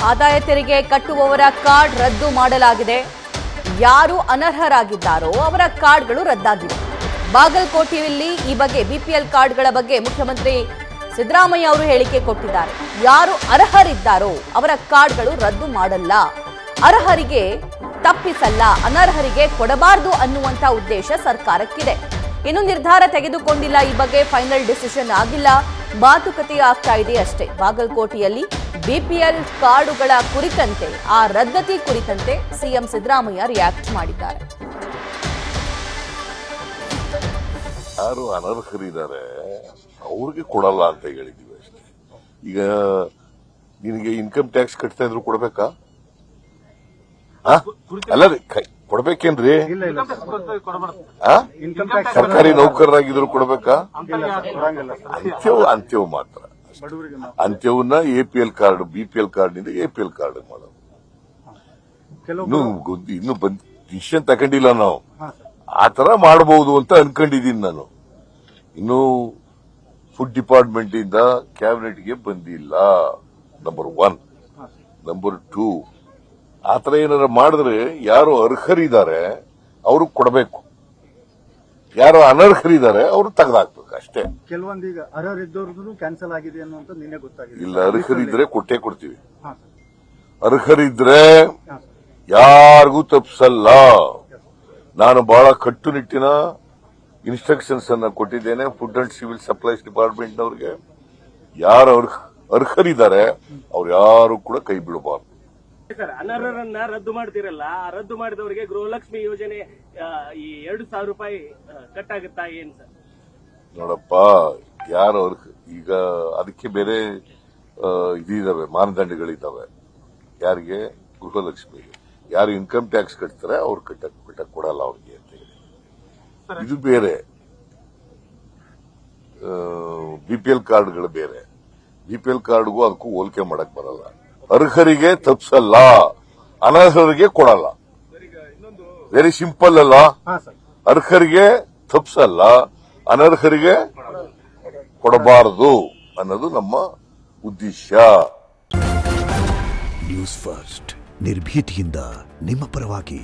ಆದಾಯ ತೆರಿಗೆ ಕಟ್ಟುವವರ ಕಾರ್ಡ್ ರದ್ದು ಮಾಡಲಾಗಿದೆ. ಯಾರು ಅನರ್ಹರಾಗಿದ್ದಾರೋ ಅವರ ಕಾರ್ಡ್ಗಳು ರದ್ದಾಗಿವೆ. ಬಾಗಲಕೋಟೆಯಲ್ಲಿ ಈ ಬಗ್ಗೆ ಬಿಪಿಎಲ್ ಕಾರ್ಡ್ಗಳ ಬಗ್ಗೆ ಮುಖ್ಯಮಂತ್ರಿ ಸಿದ್ದರಾಮಯ್ಯ ಅವರು ಹೇಳಿಕೆ ಕೊಟ್ಟಿದ್ದಾರೆ. ಯಾರು ಅರ್ಹರಿದ್ದಾರೋ ಅವರ ಕಾರ್ಡ್ಗಳು ರದ್ದು ಮಾಡಲ್ಲ, ಅರ್ಹರಿಗೆ ತಪ್ಪಿಸಲ್ಲ, ಅನರ್ಹರಿಗೆ ಕೊಡಬಾರದು ಅನ್ನುವಂತ ಉದ್ದೇಶ ಸರ್ಕಾರಕ್ಕಿದೆ. ಇನ್ನು ನಿರ್ಧಾರ ತೆಗೆದುಕೊಂಡಿಲ್ಲ, ಈ ಬಗ್ಗೆ ಫೈನಲ್ ಡಿಸಿಷನ್ ಆಗಿಲ್ಲ, ಮಾತುಕತೆ ಆಗ್ತಾ ಇದೆ ಅಷ್ಟೇ. ಬಾಗಲಕೋಟೆಯಲ್ಲಿ ಬಿಪಿಎಲ್ ಕಾರ್ಡುಗಳ ಕುರಿತಂತೆ, ಆ ರದ್ದತಿ ಕುರಿತಂತೆ ಸಿಎಂ ಸಿದ್ದರಾಮಯ್ಯ ರಿಯಾಕ್ಟ್ ಮಾಡಿದ್ದಾರೆ. ಯಾರು ಅನರ್ಹರಿದ್ದಾರೆ ಅವ್ರಿಗೆ ಕೊಡಲ್ಲ ಅಂತ ಹೇಳಿದೀವಿ ಅಷ್ಟೇ. ಈಗ ನಿನಗೆ ಇನ್ಕಮ್ ಟ್ಯಾಕ್ಸ್ ಕಟ್ತಾ ಇದ್ರು ಕೊಡ್ಬೇಕಾ? ಅಲ್ಲ ಕೊಡ್ಬೇಕೇನ್ರಿ? ಸರ್ಕಾರಿ ನೌಕರರಾಗಿದ್ರು ಕೊಡ್ಬೇಕಾ? ಅಂತ್ಯವು ಮಾತ್ರ. ಅಂತ್ಯವನ್ನ ಎಪಿಎಲ್ ಕಾರ್ಡ್, ಬಿಪಿಎಲ್ ಕಾರ್ಡ್ ನಿಂದ ಎಪಿಎಲ್ ಕಾರ್ಡ್ ಮಾಡೋದು. ಇನ್ನು ಡಿಸಿಷನ್ ತಗೊಂಡಿಲ್ಲ ನಾವು. ಆತರ ಮಾಡಬಹುದು ಅಂತ ಅನ್ಕೊಂಡಿದೀನಿ ನಾನು. ಇನ್ನು ಫುಡ್ ಡಿಪಾರ್ಟ್ಮೆಂಟ್ ಇಂದ ಕ್ಯಾಬಿನೆಟ್ಗೆ ಬಂದಿಲ್ಲ, ನಂಬರ್ 1. ನಂಬರ್ 2, ಆತರ ಏನಾರ ಮಾಡಿದ್ರೆ ಯಾರು ಅರ್ಹರಿದ್ದಾರೆ ಅವರು ಕೊಡಬೇಕು, ಯಾರು ಅನರ್ಹರಿದ್ದಾರೆ ಅವರು ತೆಗೆದಾಕ್ಬೇಕು ಅಷ್ಟೇ. ಕೆಲವೊಂದೀಗ ಅರ್ಹರಿದ್ದವ್ರದ್ದು ಕ್ಯಾನ್ಸಲ್ ಆಗಿದೆ ಅನ್ನುವಂತ ನಿನ್ನೆ ಗೊತ್ತಾಗಿದೆ. ಇಲ್ಲ, ಅರ್ಹರಿದ್ರೆ ಕೊಟ್ಟೇ ಕೊಡ್ತೀವಿ. ಅರ್ಹರಿದ್ರೆ ಯಾರಿಗೂ ತಪ್ಪಿಸಲ್ಲ. ನಾನು ಬಹಳ ಕಟ್ಟುನಿಟ್ಟಿನ ಇನ್ಸ್ಟ್ರಕ್ಷನ್ಸ್ ಅನ್ನ ಕೊಟ್ಟಿದ್ದೇನೆ food and civil supplies department ನವರಿಗೆ. ಯಾರು ಅರ್ಹರಿದ್ದಾರೆ ಅವ್ರು ಯಾರು ಕೂಡ ಕೈ ಬಿಡಬಾರ್ದು. ಅನರ್ಹರನ್ನ ರದ್ದು ಮಾಡ್ತಿರಲ್ಲ, ರದ್ದು ಮಾಡಿದವರಿಗೆ ಗೃಹಲಕ್ಷ್ಮಿ ಯೋಜನೆ ಈ 2,000 ರೂಪಾಯಿ ಕಟ್ ಆಗುತ್ತಾ ಏನ್ ಸರ್? ನೋಡಪ್ಪ, ಯಾರು ಈಗ ಅದಕ್ಕೆ ಬೇರೆ ಇದಿದಾವೆ, ಮಾನದಂಡಗಳಿದ್ದಾವೆ. ಯಾರಿಗೆ? ಗೃಹಲಕ್ಷ್ಮಿಗೆ. ಯಾರು ಇನ್ಕಮ್ ಟ್ಯಾಕ್ಸ್ ಕಟ್ತಾರೆ ಅವ್ರು ಕಟ್ಟಕ್ ಕೊಡಲ್ಲ ಅವ್ರಿಗೆ ಅಂತ ಹೇಳಿ. ಇದು ಬೇರೆ. ಬಿಪಿಎಲ್ ಕಾರ್ಡ್ಗಳು ಬೇರೆ. ಬಿಪಿಎಲ್ ಕಾರ್ಡ್ಗೂ ಅದಕ್ಕೂ ಹೋಲಿಕೆ ಮಾಡಕ್ ಬರಲ್ಲ. ಅರ್ಹರಿಗೆ ತಪ್ಪಿಸಲ್ಲ, ಅನರ್ಹರಿಗೆ ಕೊಡಲ್ಲ. ವೆರಿ ಸಿಂಪಲ್ ಅಲ್ಲ? ಅರ್ಹರಿಗೆ ತಪ್ಪಿಸಲ್ಲ, ಅನರ್ಹರಿಗೆ ಕೊಡಬಾರದು ಅನ್ನೋದು ನಮ್ಮ ಉದ್ದೇಶ. ನ್ಯೂಸ್ ಫಸ್ಟ್, ನಿರ್ಭೀತಿಯಿಂದ ನಿಮ್ಮ ಪರವಾಗಿ.